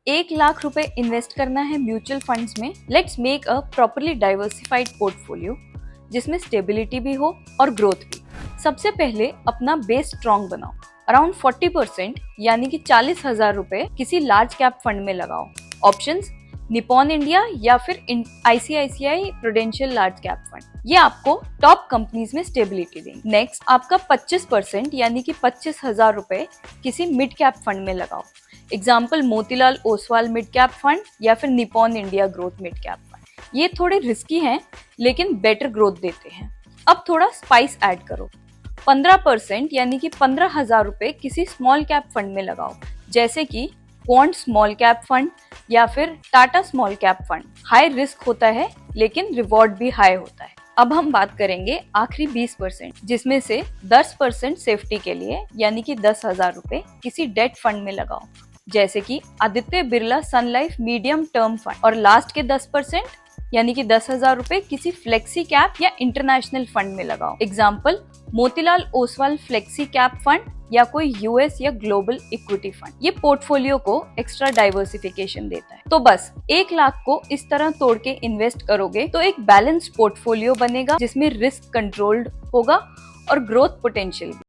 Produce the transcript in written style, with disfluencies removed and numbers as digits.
1 लाख रुपए इन्वेस्ट करना है म्यूचुअल फंड्स में। Let's make a properly diversified portfolio जिसमें स्टेबिलिटी भी हो और ग्रोथ भी। सबसे पहले अपना बेस स्ट्रॉन्ग बनाओ। अराउंड 40% यानी कि 40,000 रुपए किसी लार्ज कैप फंड में लगाओ। ऑप्शंस निपॉन इंडिया या फिर ICICI prudential large cap fund. ये आपको टॉप कंपनीज में स्टेबिलिटी देंगे। नेक्स्ट आपका 25% यानी कि 25,000 रुपए किसी मिड कैप फंड में लगाओ। Example Motilal Oswal mid cap fund या फिर Nippon India growth mid cap fund. ये थोड़े रिस्की हैं लेकिन बेटर ग्रोथ देते हैं। अब थोड़ा स्पाइस ऐड करो। 15% यानी कि 15,000 रुपए किसी स्मॉल कैप फंड में लगाओ, जैसे कि क्वांट स्मॉल कैप फंड या फिर Tata small cap fund. High risk होता है लेकिन रिवॉर्ड भी हाई होता है। अब हम बात करेंगे आखिरी 20%, जिसमें से 10% सेफ्टी के लिए यानी कि 10,000 रुपए किसी डेट फंड में लगाओ, जैसे कि आदित्य बिरला सन लाइफ मीडियम टर्म फंड। और लास्ट के 10% यानी कि 10,000 रुपए किसी फ्लेक्सी कैप या इंटरनेशनल फंड में लगाओ। Example Motilal Oswal flexi cap fund या कोई यूएस या ग्लोबल इक्विटी फंड। ये पोर्टफोलियो को एक्स्ट्रा डाइवर्सिफिकेशन देता है। तो बस 1 लाख को इस तरह तोड़ के इन्वेस्ट करोगे तो एक बैलेंस्ड पोर्टफोलियो बनेगा जिसमें रिस्क कंट्रोल्ड होगा और ग्रोथ पोटेंशियल भी।